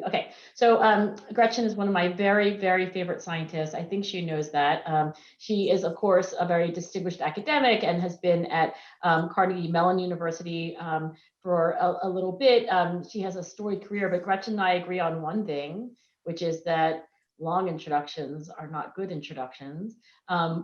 Okay, so Gretchen is one of my very, very favorite scientists. I think she knows that. She is, of course, a very distinguished academic and has been at Carnegie Mellon University for a little bit. She has a storied career, but Gretchen and I agree on one thing, which is that long introductions are not good introductions.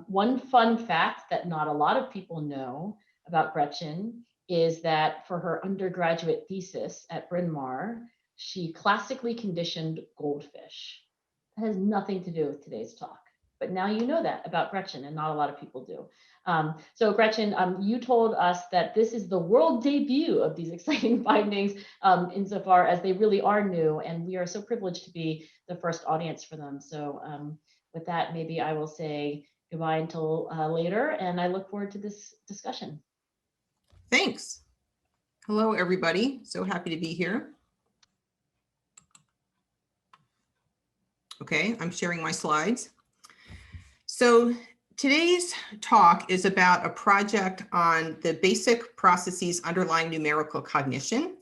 One fun fact that not a lot of people know about Gretchen is that for her undergraduate thesis at Bryn Mawr, she classically conditioned goldfish. That has nothing to do with today's talk, but now you know that about Gretchen, and not a lot of people do. So Gretchen, you told us that this is the world debut of these exciting findings insofar as they really are new, and we are so privileged to be the first audience for them. So with that, maybe I will say goodbye until later, and I look forward to this discussion. Thanks. Hello, everybody. So happy to be here. Okay, I'm sharing my slides. So today's talk is about a project on the basic processes underlying numerical cognition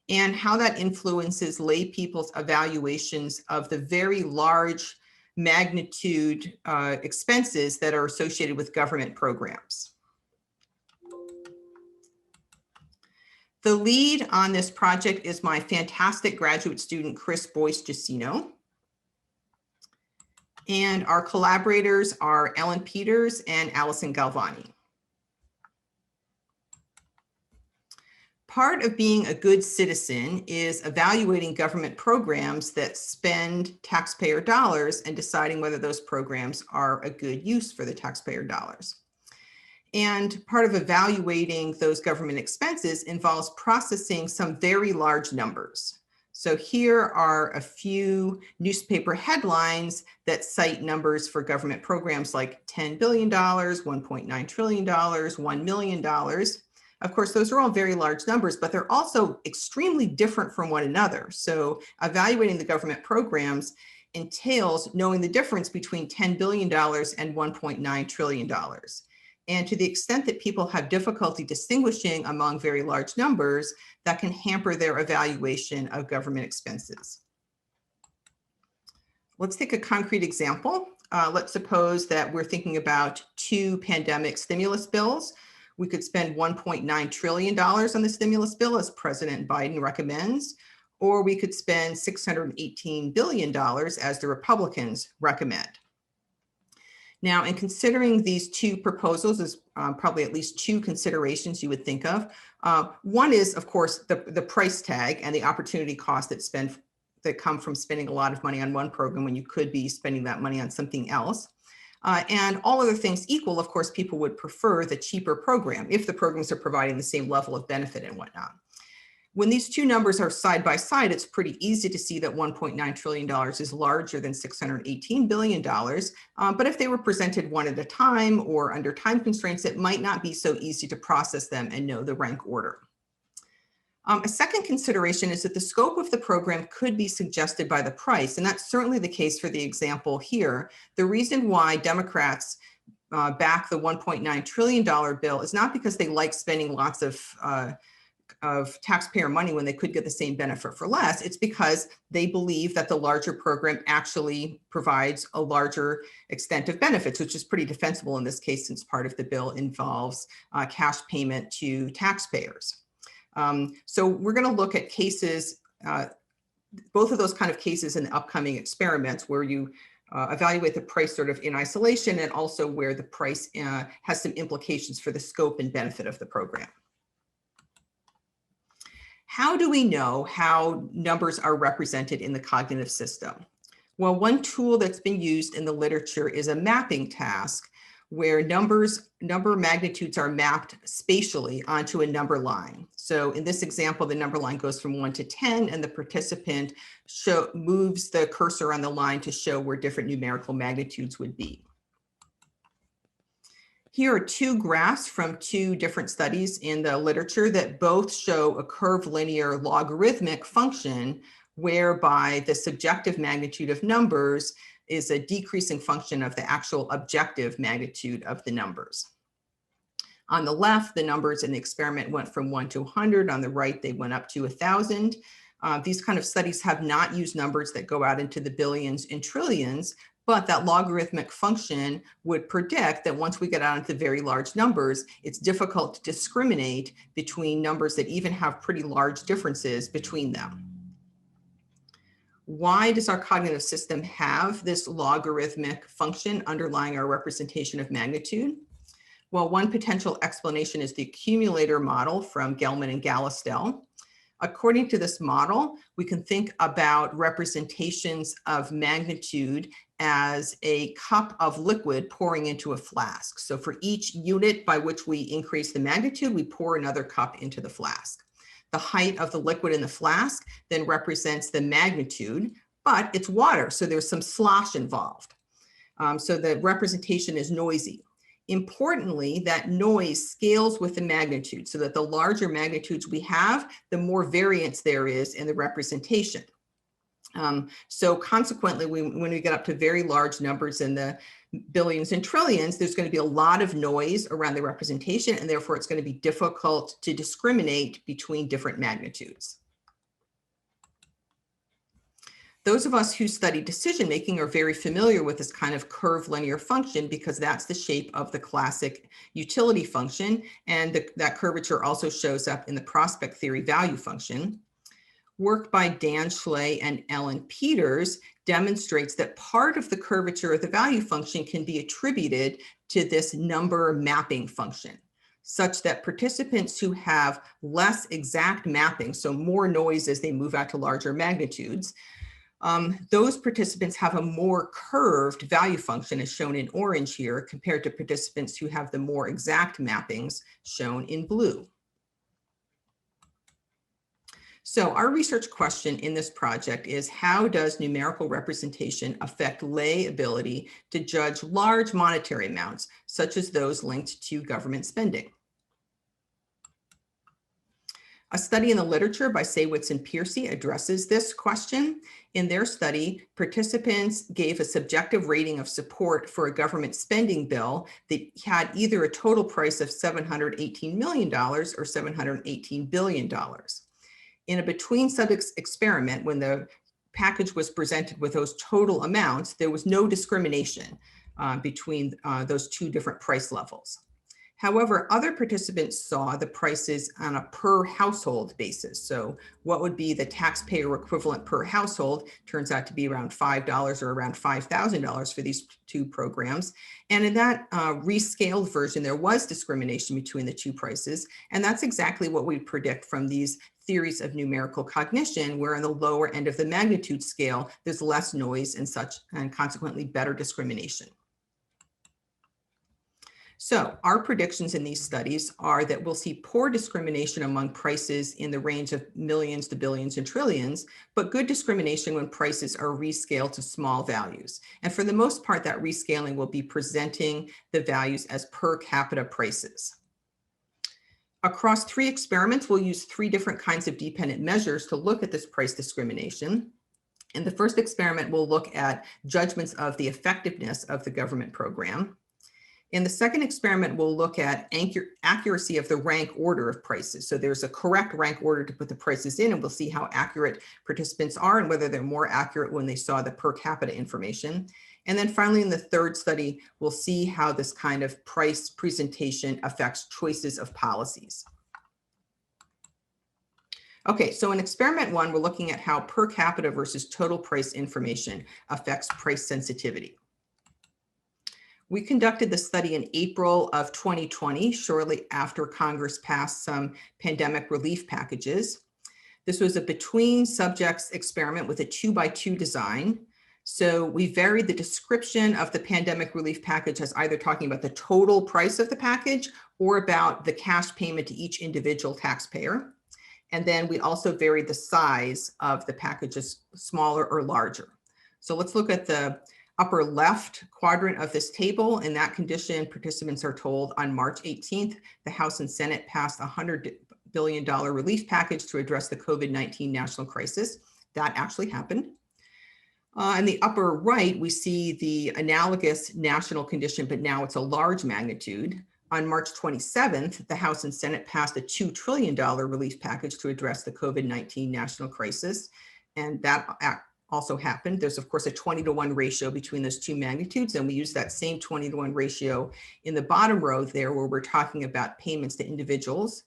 and how that influences lay people's evaluations of the very large magnitude expenses that are associated with government programs. The lead on this project is my fantastic graduate student, Chris Boyce-Jacino. And our collaborators are Ellen Peters and Allison Galvani. Part of being a good citizen is evaluating government programs that spend taxpayer dollars and deciding whether those programs are a good use for the taxpayer dollars. And part of evaluating those government expenses involves processing some very large numbers. So here are a few newspaper headlines that cite numbers for government programs like $10 billion, $1.9 trillion, $1 million. Of course, those are all very large numbers, but they're also extremely different from one another. So evaluating the government programs entails knowing the difference between $10 billion and $1.9 trillion. And to the extent that people have difficulty distinguishing among very large numbers, that can hamper their evaluation of government expenses. Let's take a concrete example. Let's suppose that we're thinking about 2 pandemic stimulus bills. We could spend $1.9 trillion on the stimulus bill, as President Biden recommends, or we could spend $618 billion as the Republicans recommend. Now, in considering these 2 proposals, there's probably at least 2 considerations you would think of. One is, of course, the price tag and the opportunity cost that come from spending a lot of money on one program when you could be spending that money on something else. And all other things equal, of course, people would prefer the cheaper program if the programs are providing the same level of benefit and whatnot. When these 2 numbers are side by side, it's pretty easy to see that $1.9 trillion is larger than $618 billion. But if they were presented one at a time or under time constraints, it might not be so easy to process them and know the rank order. A second consideration is that the scope of the program could be suggested by the price, and that's certainly the case for the example here. The reason why Democrats back the $1.9 trillion bill is not because they like spending lots of taxpayer money when they could get the same benefit for less. It's because they believe that the larger program actually provides a larger extent of benefits, which is pretty defensible in this case, since part of the bill involves cash payment to taxpayers. So we're going to look at cases, both of those kind of cases in the upcoming experiments where you evaluate the price sort of in isolation, and also where the price has some implications for the scope and benefit of the program. How do we know how numbers are represented in the cognitive system? Well, one tool that's been used in the literature is a mapping task where number magnitudes are mapped spatially onto a number line. So in this example, the number line goes from 1 to 10, and the participant moves the cursor on the line to show where different numerical magnitudes would be. Here are 2 graphs from 2 different studies in the literature that both show a curvilinear logarithmic function whereby the subjective magnitude of numbers is a decreasing function of the actual objective magnitude of the numbers. On the left, the numbers in the experiment went from 1 to 100. On the right, they went up to 1,000. These kind of studies have not used numbers that go out into the billions and trillions, but that logarithmic function would predict that once we get out into very large numbers, it's difficult to discriminate between numbers that even have pretty large differences between them. Why does our cognitive system have this logarithmic function underlying our representation of magnitude? Well, one potential explanation is the accumulator model from Gelman and Gallistel. According to this model, we can think about representations of magnitude as a cup of liquid pouring into a flask. So for each unit by which we increase the magnitude, we pour another cup into the flask. The height of the liquid in the flask then represents the magnitude, but it's water, so there's some slosh involved. So the representation is noisy. Importantly, that noise scales with the magnitude, so that the larger magnitudes we have, the more variance there is in the representation. So consequently, when we get up to very large numbers in the billions and trillions, there's going to be a lot of noise around the representation, and therefore it's going to be difficult to discriminate between different magnitudes. Those of us who study decision making are very familiar with this kind of curved linear function because that's the shape of the classic utility function, and that curvature also shows up in the prospect theory value function. Work by Dan Schley and Ellen Peters demonstrates that part of the curvature of the value function can be attributed to this number mapping function, such that participants who have less exact mapping, so more noise as they move out to larger magnitudes, those participants have a more curved value function, as shown in orange here, compared to participants who have the more exact mappings, shown in blue. So our research question in this project is, how does numerical representation affect lay ability to judge large monetary amounts, such as those linked to government spending? A study in the literature by Saywitz and Piercy addresses this question. In their study, participants gave a subjective rating of support for a government spending bill that had either a total price of $718 million or $718 billion. In a between subjects experiment, when the package was presented with those total amounts, there was no discrimination between those two different price levels. However, other participants saw the prices on a per household basis. So what would be the taxpayer equivalent per household turns out to be around $5 or around $5,000 for these two programs. And in that rescaled version, there was discrimination between the two prices. And that's exactly what we predict from these theories of numerical cognition, where in the lower end of the magnitude scale, there's less noise and such, and consequently better discrimination. So our predictions in these studies are that we'll see poor discrimination among prices in the range of millions to billions and trillions, but good discrimination when prices are rescaled to small values. And for the most part, that rescaling will be presenting the values as per capita prices. Across 3 experiments, we'll use 3 different kinds of dependent measures to look at this price discrimination. In the first experiment, we'll look at judgments of the effectiveness of the government program. In the second experiment, we'll look at accuracy of the rank order of prices. So there's a correct rank order to put the prices in, and we'll see how accurate participants are and whether they're more accurate when they saw the per capita information. And then finally, in the third study, we'll see how this kind of price presentation affects choices of policies. Okay, so in experiment 1, we're looking at how per capita versus total price information affects price sensitivity. We conducted the study in April of 2020, shortly after Congress passed some pandemic relief packages. This was a between subjects experiment with a 2x2 design. So we varied the description of the pandemic relief package as either talking about the total price of the package or about the cash payment to each individual taxpayer. And then we also varied the size of the packages, smaller or larger. So let's look at the upper left quadrant of this table. In that condition, participants are told on March 18th, the House and Senate passed a $100 billion relief package to address the COVID-19 national crisis. That actually happened. In the upper right, we see the analogous national condition, but now it's a large magnitude. On March 27th, the House and Senate passed a $2 trillion relief package to address the COVID-19 national crisis. And that also happened. There's, of course, a 20-to-1 ratio between those two magnitudes. And we use that same 20-to-1 ratio in the bottom row there, where we're talking about payments to individuals.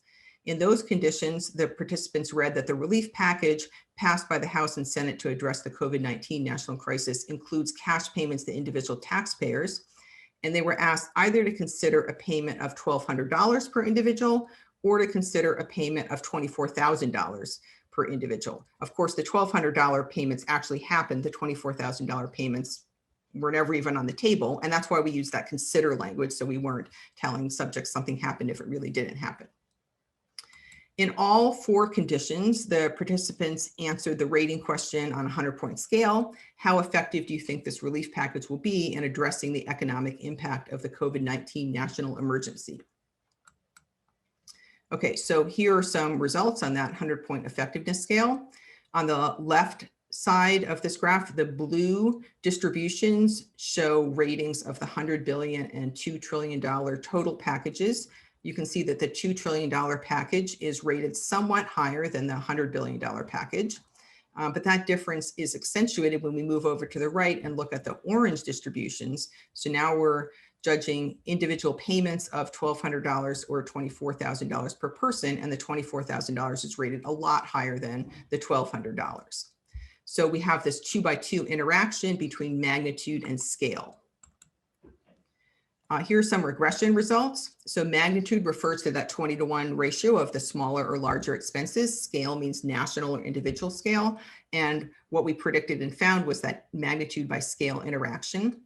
In those conditions, the participants read that the relief package passed by the House and Senate to address the COVID-19 national crisis includes cash payments to individual taxpayers. And they were asked either to consider a payment of $1,200 per individual or to consider a payment of $24,000 per individual. Of course, the $1,200 payments actually happened. The $24,000 payments were never even on the table. And that's why we use that consider language. So we weren't telling subjects something happened if it really didn't happen. In all four conditions, the participants answered the rating question on a 100-point scale. How effective do you think this relief package will be in addressing the economic impact of the COVID-19 national emergency? Okay, so here are some results on that 100-point effectiveness scale. On the left side of this graph, the blue distributions show ratings of the $100 billion and $2 trillion total packages. You can see that the $2 trillion package is rated somewhat higher than the $100 billion package. But that difference is accentuated when we move over to the right and look at the orange distributions. So now we're judging individual payments of $1,200 or $24,000 per person, and the $24,000 is rated a lot higher than the $1,200. So we have this 2-by-2 interaction between magnitude and scale. Here's some regression results. So magnitude refers to that 20-to-1 ratio of the smaller or larger expenses. Scale means national or individual scale. And what we predicted and found was that magnitude by scale interaction.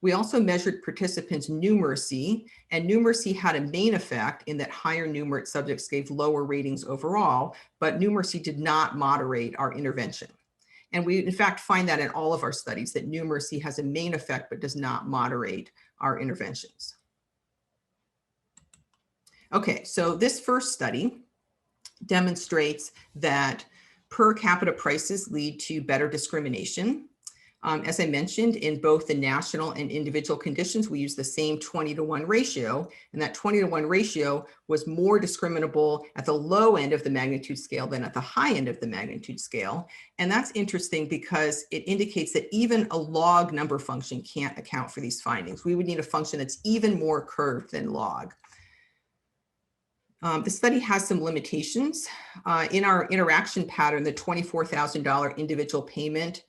We also measured participants' numeracy, and numeracy had a main effect in that higher numerate subjects gave lower ratings overall, but numeracy did not moderate our intervention. And we, in fact, find that in all of our studies, that numeracy has a main effect but does not moderate our interventions. Okay, so this first study demonstrates that per capita prices lead to better discrimination. As I mentioned, in both the national and individual conditions, we use the same 20-to-1 ratio, and that 20-to-1 ratio was more discriminable at the low end of the magnitude scale than at the high end of the magnitude scale. And that's interesting because it indicates that even a log number function can't account for these findings. We would need a function that's even more curved than log. The study has some limitations. In our interaction pattern, the $24,000 individual payment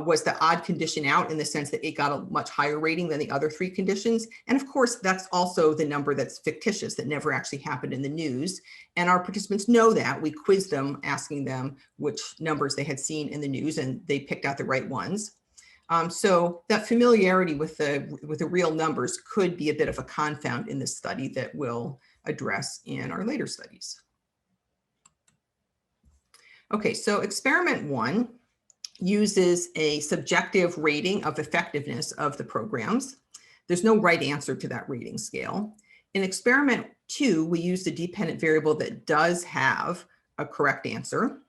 was the odd condition out in the sense that it got a much higher rating than the other three conditions. And of course, that's also the number that's fictitious, that never actually happened in the news. And our participants know that. We quizzed them, asking them which numbers they had seen in the news, and they picked out the right ones. So that familiarity with the real numbers could be a bit of a confound in this study that we'll address in our later studies. Okay, so experiment 1 uses a subjective rating of effectiveness of the programs. There's no right answer to that rating scale. In experiment 2, we used a dependent variable that does have a correct answer.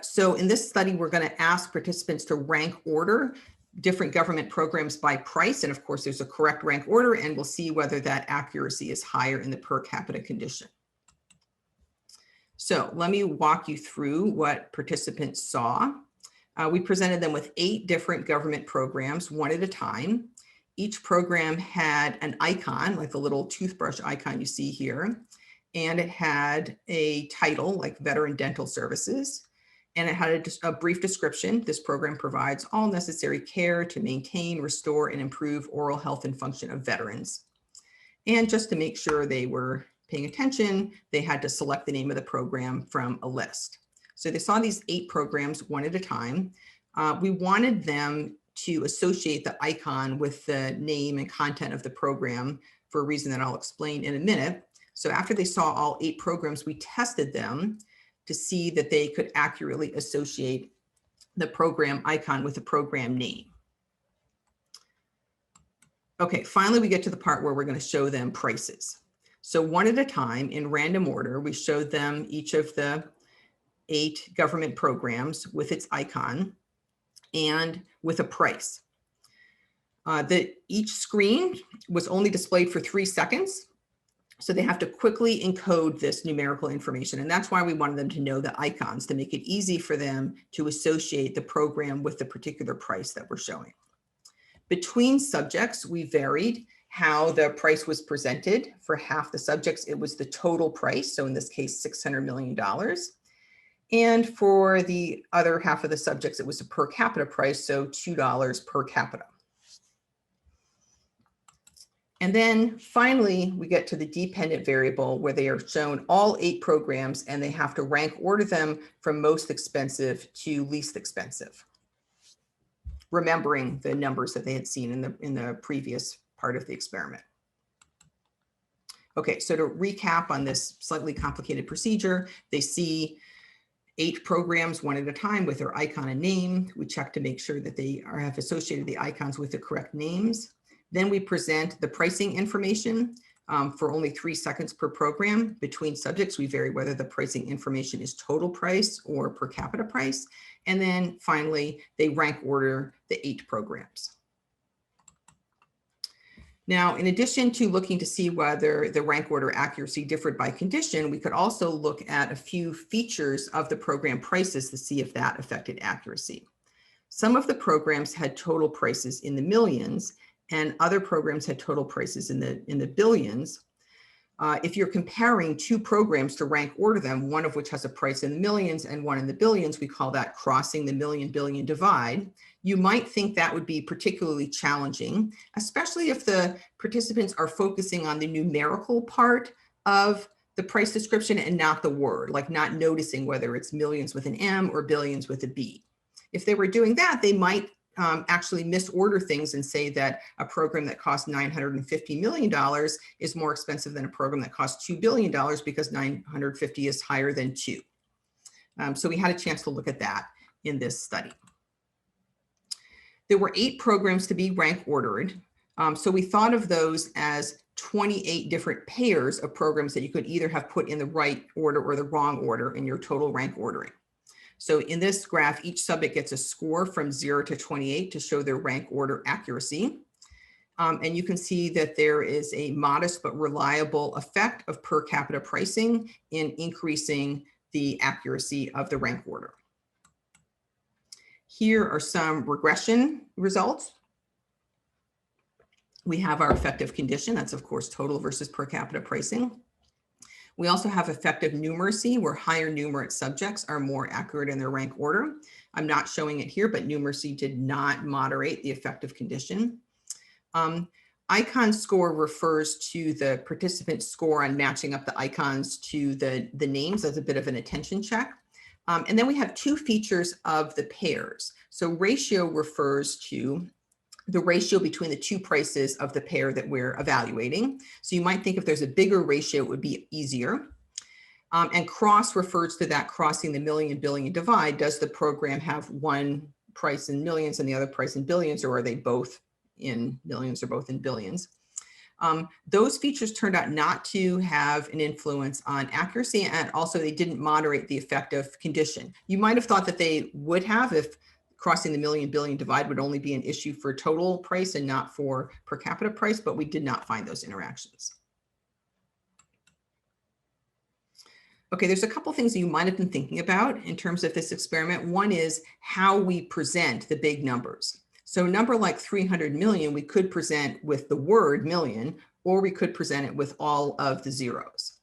So in this study, we're going to ask participants to rank order different government programs by price. And of course, there's a correct rank order, and we'll see whether that accuracy is higher in the per capita condition. So let me walk you through what participants saw. We presented them with 8 different government programs, one at a time. Each program had an icon, like the little toothbrush icon you see here, and it had a title like Veteran Dental Services, and it had a brief description. This program provides all necessary care to maintain, restore, and improve oral health and function of veterans. And just to make sure they were paying attention, they had to select the name of the program from a list. So they saw these 8 programs one at a time. We wanted them to associate the icon with the name and content of the program for a reason that I'll explain in a minute. So after they saw all 8 programs, we tested them to see that they could accurately associate the program icon with the program name. Okay, finally, we get to the part where we're going to show them prices. So one at a time, in random order, we showed them each of the 8 government programs with its icon and with a price. Each screen was only displayed for 3 seconds. So they have to quickly encode this numerical information. And that's why we wanted them to know the icons to make it easy for them to associate the program with the particular price that we're showing. Between subjects, we varied how the price was presented. For half the subjects, it was the total price. So in this case, $600 million. And for the other half of the subjects, it was a per capita price. So $2 per capita. And then finally, we get to the dependent variable where they are shown all 8 programs and they have to rank order them from most expensive to least expensive, remembering the numbers that they had seen in the previous part of the experiment. Okay, so to recap on this slightly complicated procedure, they see 8 programs one at a time with their icon and name. We check to make sure that they have associated the icons with the correct names. Then we present the pricing information for only 3 seconds per program. Between subjects, we vary whether the pricing information is total price or per capita price. And then finally, they rank order the 8 programs. Now, in addition to looking to see whether the rank order accuracy differed by condition, we could also look at a few features of the program prices to see if that affected accuracy. Some of the programs had total prices in the millions, and other programs had total prices in the billions. If you're comparing 2 programs to rank order them, one of which has a price in the millions and one in the billions, we call that crossing the million-billion divide. You might think that would be particularly challenging, especially if the participants are focusing on the numerical part of the price description and not the word, like not noticing whether it's millions with an M or billions with a B. If they were doing that, they might actually misorder things and say that a program that costs $950 million is more expensive than a program that costs $2 billion because 950 is higher than 2. So we had a chance to look at that in this study. There were 8 programs to be rank ordered. So we thought of those as 28 different pairs of programs that you could either have put in the right order or the wrong order in your total rank ordering. So in this graph, each subject gets a score from 0 to 28 to show their rank order accuracy. And you can see that there is a modest but reliable effect of per capita pricing in increasing the accuracy of the rank order. Here are some regression results. We have our effective condition. That's, of course, total versus per capita pricing. We also have effective numeracy, where higher numerate subjects are more accurate in their rank order. I'm not showing it here, but numeracy did not moderate the effective condition. Icon score refers to the participant score on matching up the icons to the names as a bit of an attention check. And then we have 2 features of the pairs. So ratio refers to the ratio between the 2 prices of the pair that we're evaluating. So you might think if there's a bigger ratio, it would be easier. And cross refers to that crossing the million-billion divide. Does the program have one price in millions and the other price in billions, or are they both in millions or both in billions? Those features turned out not to have an influence on accuracy, and also they didn't moderate the effective condition. You might have thought that they would have if crossing the million-billion divide would only be an issue for total price and not for per capita price, but we did not find those interactions. Okay, there's a couple things you might have been thinking about in terms of this experiment. One is how we present the big numbers. So a number like 300 million, we could present with the word million, or we could present it with all of the zeros.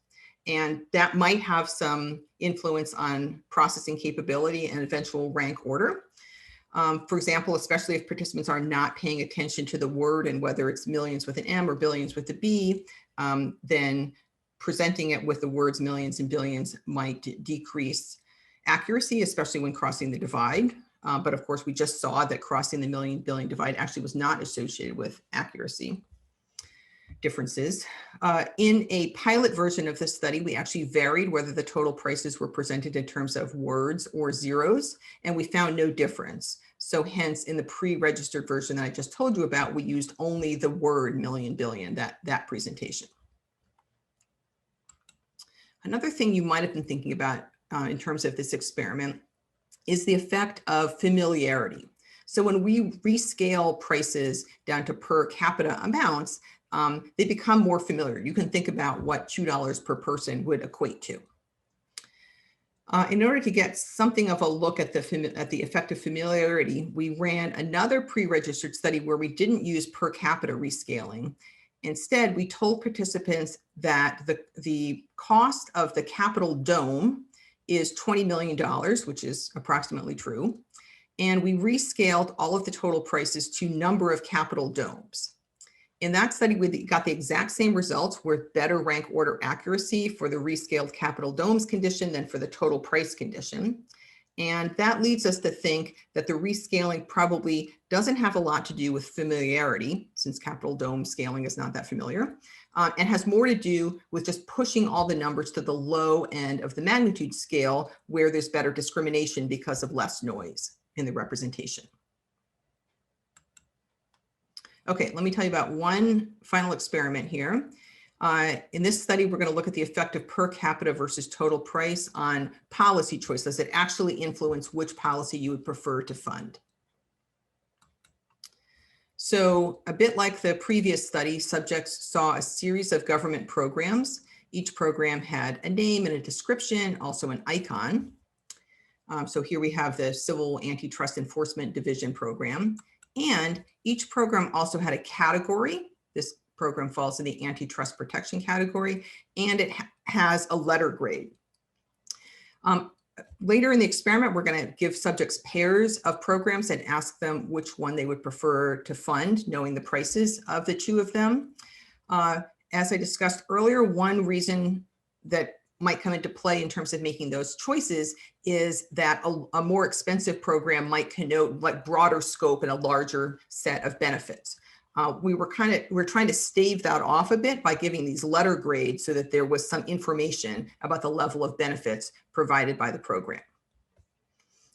And that might have some influence on processing capability and eventual rank order. For example, especially if participants are not paying attention to the word and whether it's millions with an M or billions with a B, then presenting it with the words millions and billions might decrease accuracy, especially when crossing the divide. But of course, we just saw that crossing the million-billion divide actually was not associated with accuracy differences. In a pilot version of this study, we actually varied whether the total prices were presented in terms of words or zeros, and we found no difference. So hence, in the pre-registered version that I just told you about, we used only the word million, billion, that presentation. Another thing you might have been thinking about in terms of this experiment is the effect of familiarity. So when we rescale prices down to per capita amounts, they become more familiar. You can think about what $2 per person would equate to. In order to get something of a look at the effect of familiarity, we ran another pre-registered study where we didn't use per capita rescaling. Instead, we told participants that the cost of the Capitol Dome is $20 million, which is approximately true. And we rescaled all of the total prices to number of Capitol domes. In that study, we got the exact same results with better rank order accuracy for the rescaled Capitol domes condition than for the total price condition. And that leads us to think that the rescaling probably doesn't have a lot to do with familiarity, since Capitol dome scaling is not that familiar, and has more to do with just pushing all the numbers to the low end of the magnitude scale where there's better discrimination because of less noise in the representation. Okay, let me tell you about one final experiment here. In this study, we're going to look at the effect of per capita versus total price on policy choices that actually influence which policy you would prefer to fund. So a bit like the previous study, subjects saw a series of government programs. Each program had a name and a description, also an icon. So here we have the Civil Antitrust Enforcement Division program. And each program also had a category. This program falls in the antitrust protection category, and it has a letter grade. Later in the experiment, we're going to give subjects pairs of programs and ask them which one they would prefer to fund, knowing the prices of the two of them. As I discussed earlier, one reason that might come into play in terms of making those choices is that a more expensive program might connote like broader scope and a larger set of benefits. We're trying to stave that off a bit by giving these letter grades so that there was some information about the level of benefits provided by the program.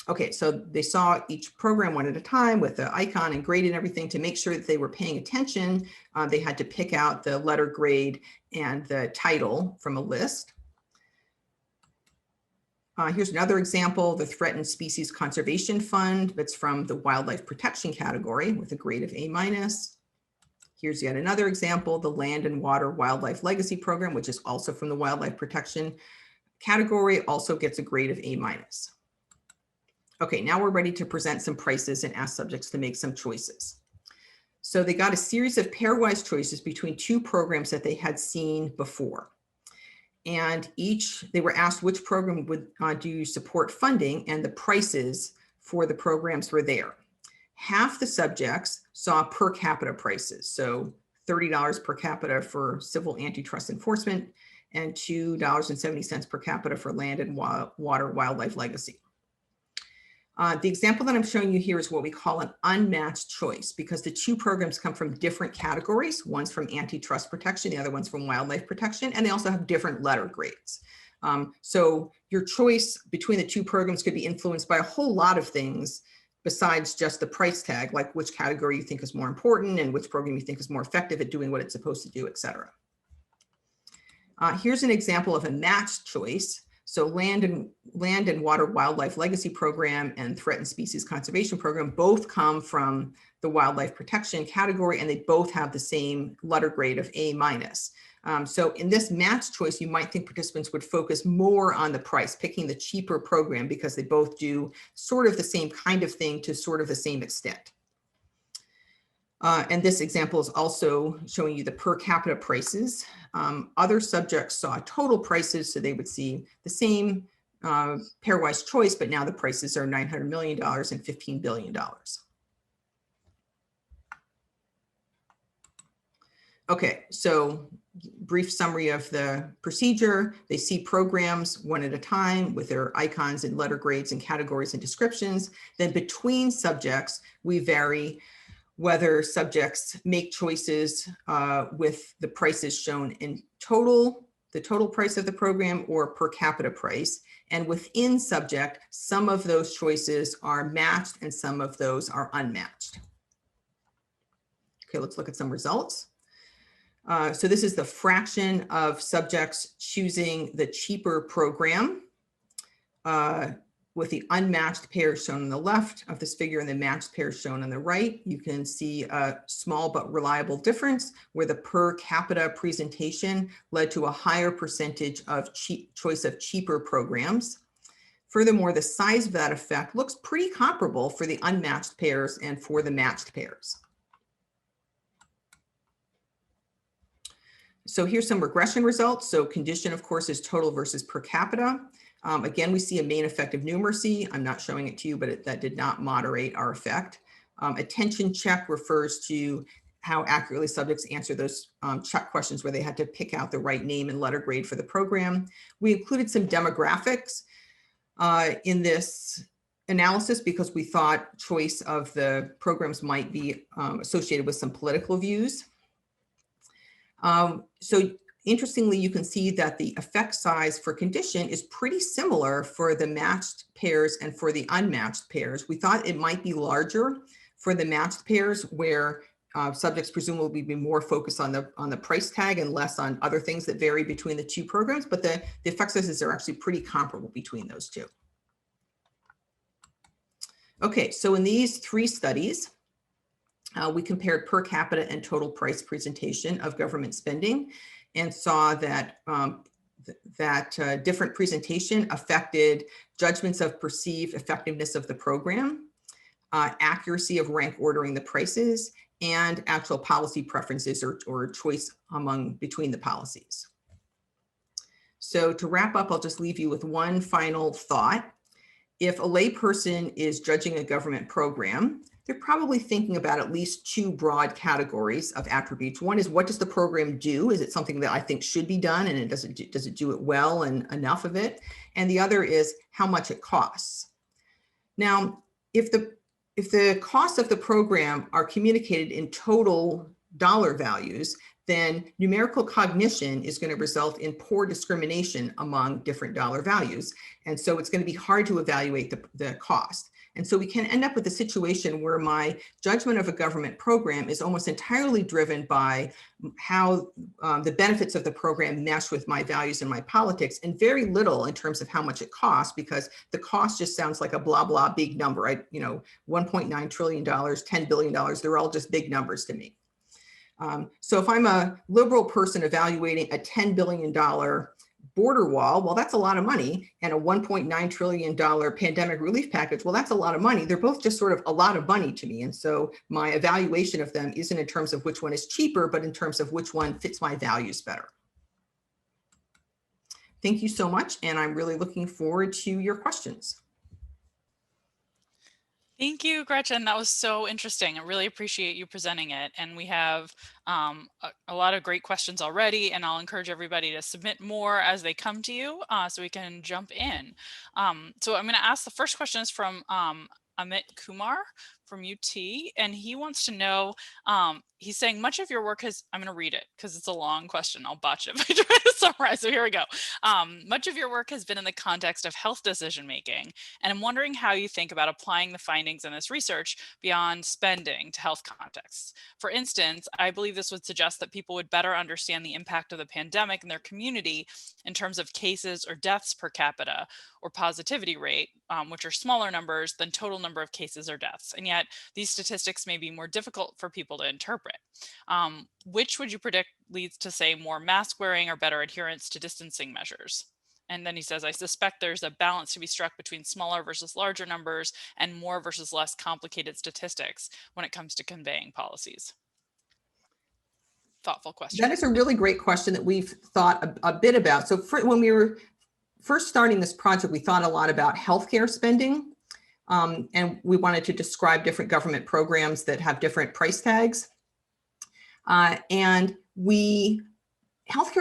Okay, so they saw each program one at a time with the icon and grade and everything. To make sure that they were paying attention, they had to pick out the letter grade and the title from a list. Here's another example, the Threatened Species Conservation Fund, that's from the Wildlife Protection category with a grade of A-. Here's yet another example, the Land and Water Wildlife Legacy Program, which is also from the Wildlife Protection category, also gets a grade of A-. Okay, now we're ready to present some prices and ask subjects to make some choices. So they got a series of pairwise choices between two programs that they had seen before. And they were asked which program would do you support funding, and the prices for the programs were there. Half the subjects saw per capita prices, so $30 per capita for civil antitrust enforcement and $2.70 per capita for land and water wildlife legacy. The example that I'm showing you here is what we call an unmatched choice, because the two programs come from different categories. One's from antitrust protection, the other one's from wildlife protection, and they also have different letter grades. So your choice between the two programs could be influenced by a whole lot of things besides just the price tag, like which category you think is more important and which program you think is more effective at doing what it's supposed to do, et cetera. Here's an example of a matched choice. So Land and Water Wildlife Legacy Program and Threatened Species Conservation Program both come from the wildlife protection category, and they both have the same letter grade of A-. So in this matched choice, you might think participants would focus more on the price, picking the cheaper program because they both do sort of the same kind of thing to sort of the same extent. And this example is also showing you the per capita prices. Other subjects saw total prices, so they would see the same pairwise choice, but now the prices are $900 million and $15 billion. Okay, so brief summary of the procedure. They see programs one at a time with their icons and letter grades and categories and descriptions. Then between subjects, we vary whether subjects make choices with the prices shown in total, the total price of the program, or per capita price. And within subject, some of those choices are matched and some of those are unmatched. Okay, let's look at some results. So this is the fraction of subjects choosing the cheaper program. with the unmatched pairs shown on the left of this figure and the matched pairs shown on the right. You can see a small but reliable difference where the per capita presentation led to a higher percentage of choice of cheaper programs. Furthermore, the size of that effect looks pretty comparable for the unmatched pairs and for the matched pairs. So here's some regression results. So condition, of course, is total versus per capita. Again, we see a main effect of numeracy. I'm not showing it to you, but that did not moderate our effect. Attention check refers to how accurately subjects answer those check questions where they had to pick out the right name and letter grade for the program. We included some demographics in this analysis because we thought choice of the programs might be associated with some political views. So interestingly, you can see that the effect size for condition is pretty similar for the matched pairs and for the unmatched pairs. We thought it might be larger for the matched pairs where subjects presumably be more focused on the price tag and less on other things that vary between the two programs, but the effect sizes are actually pretty comparable between those two. Okay, so in these three studies, we compared per capita and total price presentation of government spending and saw that different presentation affected judgments of perceived effectiveness of the program, accuracy of rank ordering the prices, and actual policy preferences or choice between the policies. So to wrap up, I'll just leave you with one final thought. If a layperson is judging a government program, they're probably thinking about at least two broad categories of attributes. One is, what does the program do? Is it something that I think should be done, and does it do it well and enough of it? And the other is how much it costs. Now, if the costs of the program are communicated in total dollar values, then numerical cognition is going to result in poor discrimination among different dollar values. And so it's going to be hard to evaluate the cost. And so we can end up with a situation where my judgment of a government program is almost entirely driven by how the benefits of the program mesh with my values and my politics, and very little in terms of how much it costs, because the cost just sounds like a blah, blah, big number. $1.9 trillion, $10 billion, they're all just big numbers to me. So if I'm a liberal person evaluating a $10 billion border wall, well, that's a lot of money, and a $1.9 trillion pandemic relief package, well, that's a lot of money. They're both just sort of a lot of money to me. And so my evaluation of them isn't in terms of which one is cheaper, but in terms of which one fits my values better. Thank you so much. And I'm really looking forward to your questions. Thank you, Gretchen. That was so interesting. I really appreciate you presenting it. And we have a lot of great questions already, and I'll encourage everybody to submit more as they come to you so we can jump in. So I'm going to ask, the first question is from Amit Kumar from UT, and he wants to know, he's saying much of your work has, I'm going to read it because it's a long question. I'll botch it if I try to summarize. So here we go. Much of your work has been in the context of health decision making, and I'm wondering how you think about applying the findings in this research beyond spending to health contexts. For instance, I believe this would suggest that people would better understand the impact of the pandemic in their community in terms of cases or deaths per capita or positivity rate, which are smaller numbers than total number of cases or deaths. And yet these statistics may be more difficult for people to interpret. Which would you predict leads to, say, more mask wearing or better adherence to distancing measures? And then he says, I suspect there's a balance to be struck between smaller versus larger numbers and more versus less complicated statistics when it comes to conveying policies. Thoughtful question. That is a really great question that we've thought a bit about. So when we were first starting this project, we thought a lot about healthcare spending. And we wanted to describe different government programs that have different price tags. Healthcare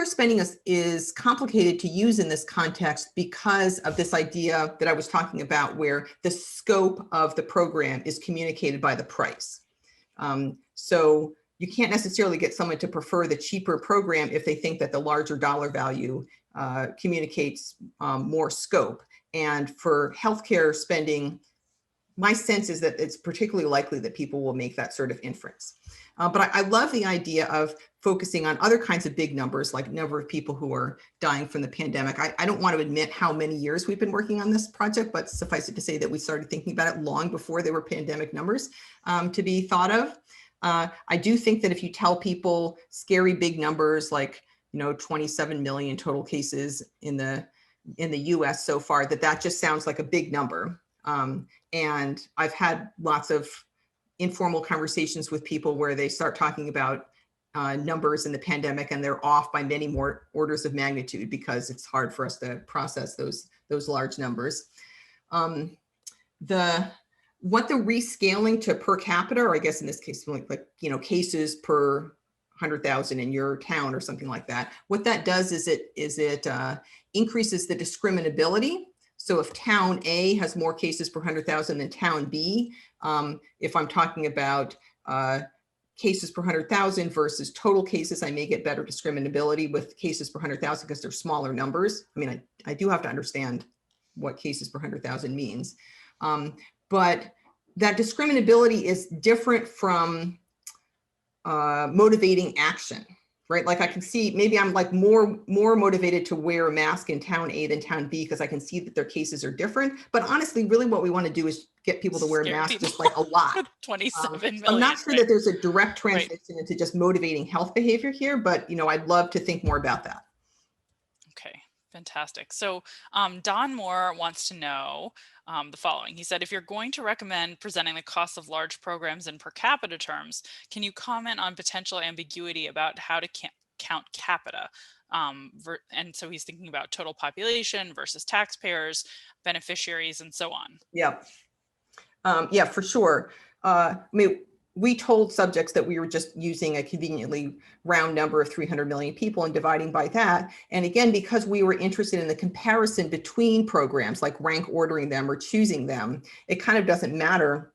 spending is complicated to use in this context because of this idea that I was talking about, where the scope of the program is communicated by the price. So you can't necessarily get someone to prefer the cheaper program if they think that the larger dollar value communicates more scope. And for healthcare spending, my sense is that it's particularly likely that people will make that sort of inference. But I love the idea of focusing on other kinds of big numbers, like number of people who are dying from the pandemic. I don't want to admit how many years we've been working on this project, but suffice it to say that we started thinking about it long before there were pandemic numbers to be thought of. I do think that if you tell people scary big numbers like 27 million total cases in the US so far, that just sounds like a big number. And I've had lots of informal conversations with people where they start talking about numbers in the pandemic and they're off by many more orders of magnitude because it's hard for us to process those large numbers. What the rescaling to per capita, or I guess in this case, like cases per 100,000 in your town or something like that, what that does is it increases the discriminability. So if town A has more cases per 100,000 than town B, if I'm talking about cases per 100,000 versus total cases, I may get better discriminability with cases per 100,000 because they're smaller numbers. I mean, I do have to understand what cases per 100,000 means. But that discriminability is different from motivating action, right? Like I can see maybe I'm like more motivated to wear a mask in town A than town B because I can see that their cases are different. But honestly, really what we want to do is get people to wear a mask just like a lot. 27 million. I'm not sure that there's a direct translation into just motivating health behavior here, but I'd love to think more about that. Okay, fantastic. So Don Moore wants to know the following. He said, if you're going to recommend presenting the cost of large programs in per capita terms, can you comment on potential ambiguity about how to count capita? And so he's thinking about total population versus taxpayers, beneficiaries, and so on. Yeah. Yeah, for sure. I mean, we told subjects that we were just using a conveniently round number of 300 million people and dividing by that. And again, because we were interested in the comparison between programs, like rank ordering them or choosing them, it kind of doesn't matter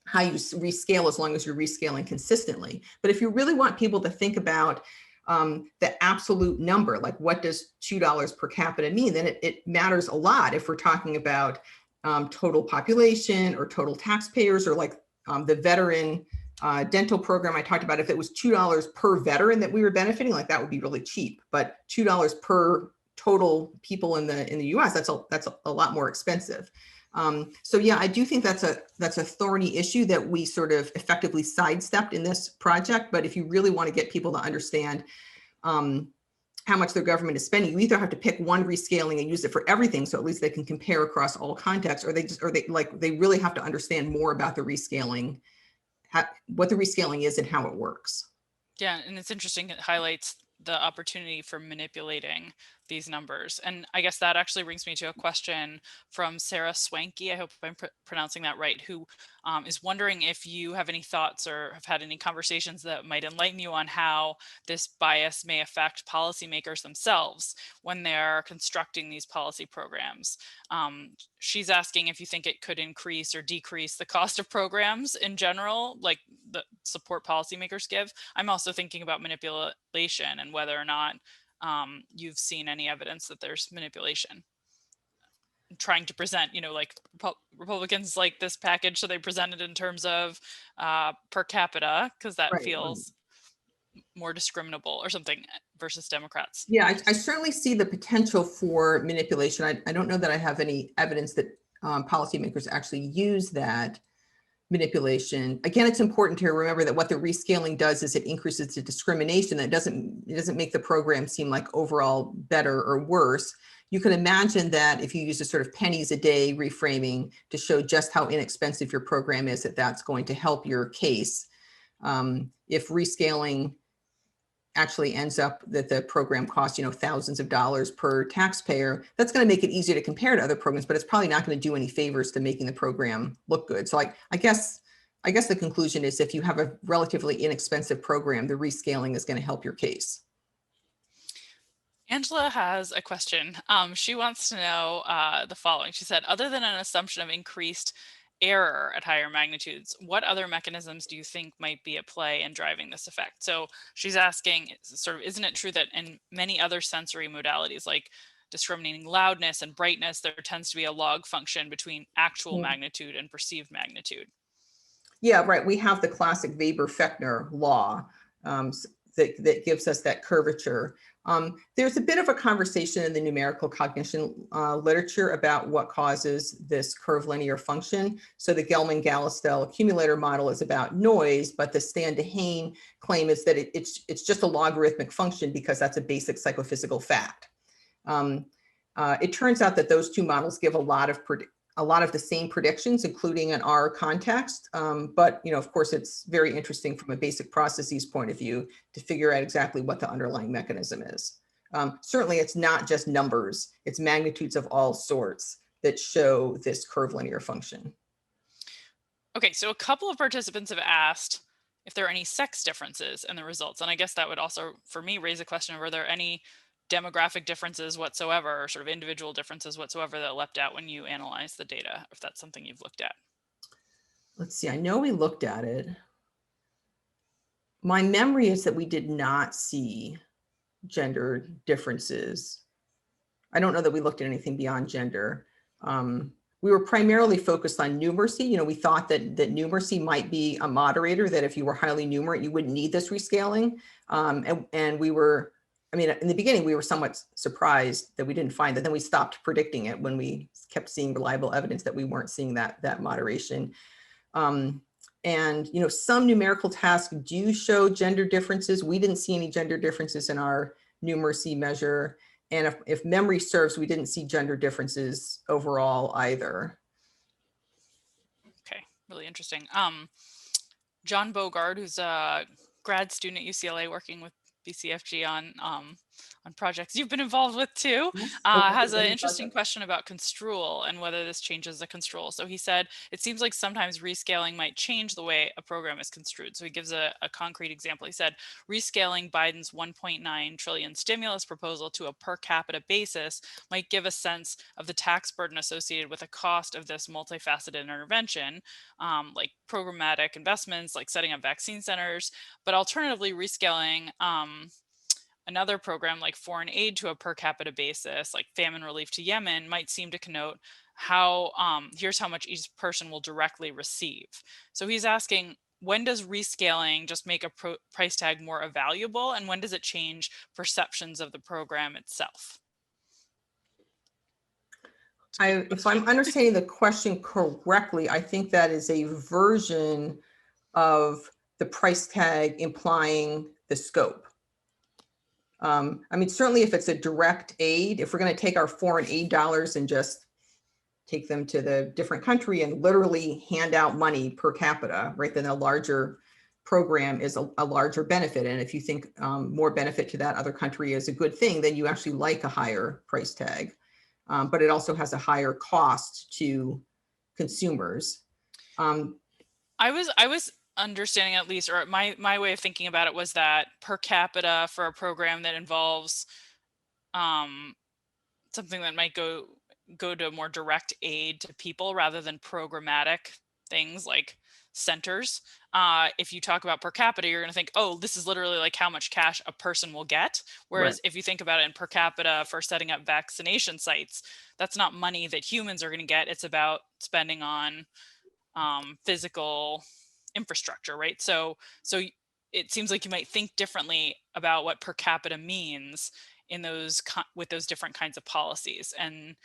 how you rescale as long as you're rescaling consistently. But if you really want people to think about the absolute number, like what does $2 per capita mean, then it matters a lot if we're talking about total population or total taxpayers, or like the veteran dental program I talked about. If it was $2 per veteran that we were benefiting, like that would be really cheap. But $2 per total people in the U.S., that's a lot more expensive. So yeah, I do think that's a thorny issue that we sort of effectively sidestepped in this project. But if you really want to get people to understand how much their government is spending, you either have to pick one rescaling and use it for everything, so at least they can compare across all contexts, or they really have to understand more about the rescaling, what the rescaling is and how it works. Yeah, and it's interesting. It highlights the opportunity for manipulating these numbers. And I guess that actually brings me to a question from Sarah Swanky, I hope I'm pronouncing that right, who is wondering if you have any thoughts or have had any conversations that might enlighten you on how this bias may affect policymakers themselves when they're constructing these policy programs. She's asking if you think it could increase or decrease the cost of programs in general, like the support policymakers give. I'm also thinking about manipulation and whether or not you've seen any evidence that there's manipulation. Trying to present, like Republicans like this package, so they present it in terms of per capita because that feels more discriminable or something versus Democrats. Yeah, I certainly see the potential for manipulation. I don't know that I have any evidence that policymakers actually use that manipulation. Again, it's important to remember that what the rescaling does is it increases the discrimination. It doesn't make the program seem like overall better or worse. You can imagine that if you use a sort of pennies a day reframing to show just how inexpensive your program is, that's going to help your case. If rescaling actually ends up that the program costs, thousands of dollars per taxpayer, that's going to make it easier to compare to other programs, but it's probably not going to do any favors to making the program look good. So I guess the conclusion is if you have a relatively inexpensive program, the rescaling is going to help your case. Angela has a question. She wants to know the following. She said, other than an assumption of increased error at higher magnitudes, what other mechanisms do you think might be at play in driving this effect? So she's asking, sort of, isn't it true that in many other sensory modalities like discriminating loudness and brightness, there tends to be a log function between actual magnitude and perceived magnitude. Yeah, right. We have the classic Weber-Fechner law that gives us that curvature. There's a bit of a conversation in the numerical cognition literature about what causes this curvilinear function. So the Gelman-Gallistel accumulator model is about noise, but the Stan-Dehane claim is that it's just a logarithmic function because that's a basic psychophysical fact. It turns out that those two models give a lot of the same predictions, including in our context. But, of course, it's very interesting from a basic processes point of view to figure out exactly what the underlying mechanism is. Certainly, it's not just numbers, it's magnitudes of all sorts that show this curvilinear function. Okay, so a couple of participants have asked if there are any sex differences in the results. And I guess that would also, for me, raise a question of, are there any demographic differences whatsoever, or sort of individual differences whatsoever that leapt out when you analyze the data, if that's something you've looked at? Let's see, I know we looked at it. My memory is that we did not see gender differences. I don't know that we looked at anything beyond gender. We were primarily focused on numeracy. We thought that numeracy might be a moderator, that if you were highly numerate, you wouldn't need this rescaling. And we were, in the beginning, we were somewhat surprised that we didn't find that. Then we stopped predicting it when we kept seeing reliable evidence that we weren't seeing that moderation. And some numerical tasks do show gender differences. We didn't see any gender differences in our numeracy measure. And if memory serves, we didn't see gender differences overall either. Okay, really interesting. John Bogard, who's a grad student at UCLA working with BCFG on projects you've been involved with too, has an interesting question about construal and whether this changes the construal. So he said, it seems like sometimes rescaling might change the way a program is construed. So he gives a concrete example. He said, rescaling Biden's 1.9 trillion stimulus proposal to a per capita basis might give a sense of the tax burden associated with the cost of this multifaceted intervention, like programmatic investments, like setting up vaccine centers, but alternatively rescaling another program like foreign aid to a per capita basis, like famine relief to Yemen, might seem to connote how, here's how much each person will directly receive. So he's asking, when does rescaling just make a price tag more valuable, and when does it change perceptions of the program itself? If I'm understanding the question correctly, I think that is a version of the price tag implying the scope. Certainly if it's a direct aid, if we're going to take our foreign aid dollars and just take them to the different country and literally hand out money per capita, right, then a larger program is a larger benefit. And if you think more benefit to that other country is a good thing, then you actually like a higher price tag. But it also has a higher cost to consumers. I was understanding, at least, or my way of thinking about it was that per capita for a program that involves something that might go to more direct aid to people rather than programmatic things like centers. If you talk about per capita, you're going to think, oh, this is literally like how much cash a person will get. Whereas if you think about it in per capita for setting up vaccination sites, that's not money that humans are going to get. It's about spending on physical infrastructure, right? So it seems like you might think differently about what per capita means in with those different kinds of policies, and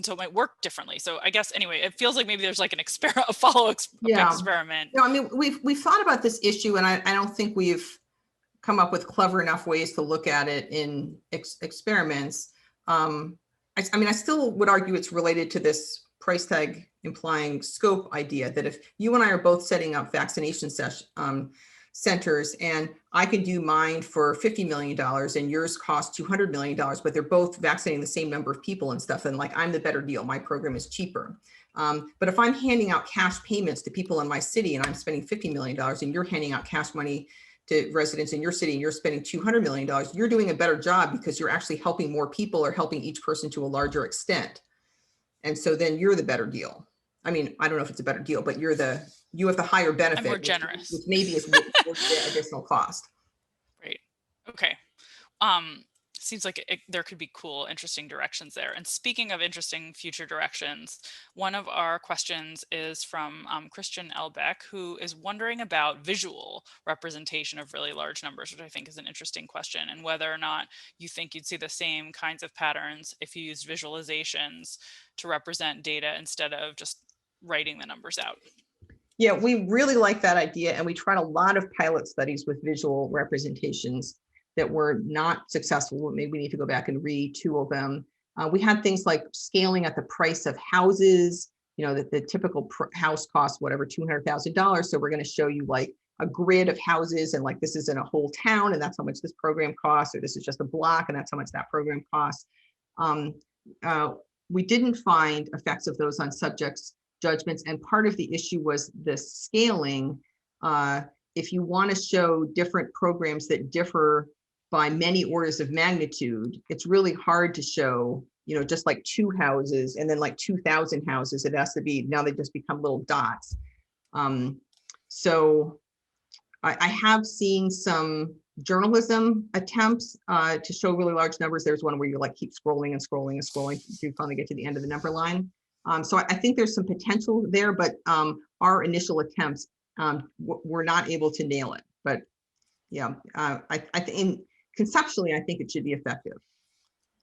so it might work differently. So I guess anyway, it feels like maybe there's like a follow-up experiment. We've thought about this issue, and I don't think we've come up with clever enough ways to look at it in experiments. I still would argue it's related to this price tag implying scope idea, that if you and I are both setting up vaccination centers, and I can do mine for $50 million and yours costs $200 million, but they're both vaccinating the same number of people and stuff, and like I'm the better deal, my program is cheaper. But if I'm handing out cash payments to people in my city and I'm spending $50 million and you're handing out cash money to residents in your city and you're spending $200 million, you're doing a better job because you're actually helping more people or helping each person to a larger extent. And so then you're the better deal. I don't know if it's a better deal, but you have the higher benefit. I'm more generous. Which maybe is worth the additional cost. Right. Okay. seems like there could be cool, interesting directions there. And speaking of interesting future directions, one of our questions is from Christian Elbeck, who is wondering about visual representation of really large numbers, which I think is an interesting question, and whether or not you think you'd see the same kinds of patterns if you used visualizations to represent data instead of just writing the numbers out. Yeah, we really like that idea. And we tried a lot of pilot studies with visual representations that were not successful. Maybe we need to go back and retool them. We had things like scaling at the price of houses, that the typical house costs, whatever, $200,000. So we're going to show you like a grid of houses, and like this is in a whole town, and that's how much this program costs, or this is just a block, and that's how much that program costs. We didn't find effects of those on subjects' judgments, and part of the issue was the scaling. If you want to show different programs that differ by many orders of magnitude, it's really hard to show, just like 2 houses and then like 2,000 houses. It has to be, now they just become little dots. So I have seen some journalism attempts to show really large numbers. There's one where you like keep scrolling and scrolling and scrolling until you finally get to the end of the number line. So I think there's some potential there, but our initial attempts were not able to nail it. But yeah, I think conceptually, I think it should be effective.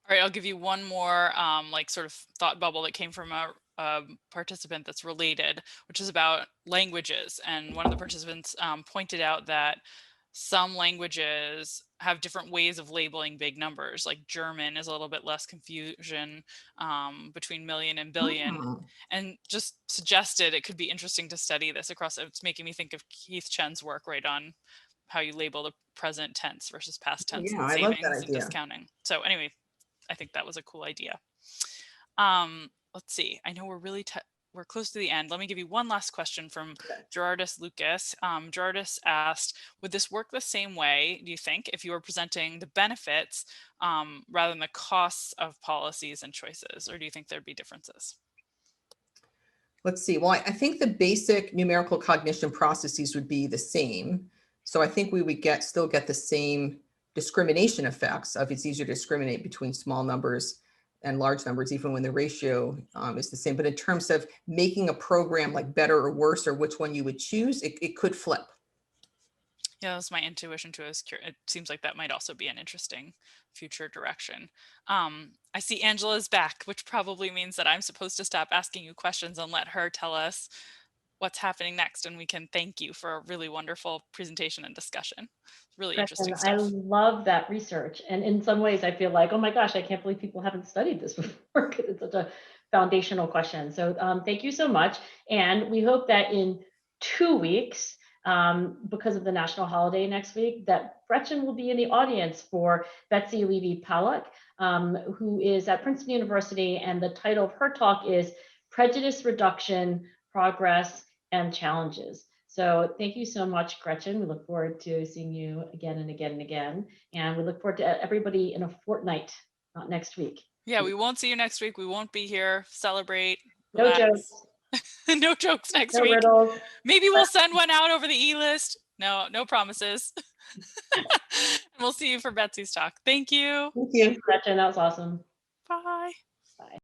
All right, I'll give you one more like sort of thought bubble that came from a participant that's related, which is about languages. And one of the participants pointed out that some languages have different ways of labeling big numbers. Like German is a little bit less confusion between million and billion, and just suggested it could be interesting to study this across. It's making me think of Keith Chen's work right on how you label the present tense versus past tense and savings and discounting. So anyway, I think that was a cool idea. Let's see. I know we're close to the end. Let me give you one last question from Gerardus Lucas. Gerardus asked, would this work the same way, do you think, if you were presenting the benefits rather than the costs of policies and choices, or do you think there'd be differences? Let's see. Well, I think the basic numerical cognition processes would be the same. So I think we would still get the same discrimination effects of it's easier to discriminate between small numbers and large numbers, even when the ratio is the same. But in terms of making a program like better or worse, or which one you would choose, it could flip. Yeah, that's my intuition too. It seems like that might also be an interesting future direction. I see Angela's back, which probably means that I'm supposed to stop asking you questions and let her tell us what's happening next, and we can thank you for a really wonderful presentation and discussion. Really interesting stuff. I love that research, and in some ways I feel like, oh my gosh, I can't believe people haven't studied this before. It's such a foundational question. So thank you so much, and we hope that in 2 weeks, because of the national holiday next week, that Gretchen will be in the audience for Betsy Levy-Pollock, who is at Princeton University, and the title of her talk is Prejudice Reduction, Progress and Challenges. So thank you so much, Gretchen. We look forward to seeing you again and again and again. And we look forward to everybody in a fortnight, not next week. Yeah, we won't see you next week. We won't be here. Celebrate. No jokes. No jokes next no week. Riddles. Maybe we'll send one out over the e-list. No promises. We'll see you for Betsy's talk. Thank you. Thank you. Thanks, Gretchen. That was awesome. Bye. Bye.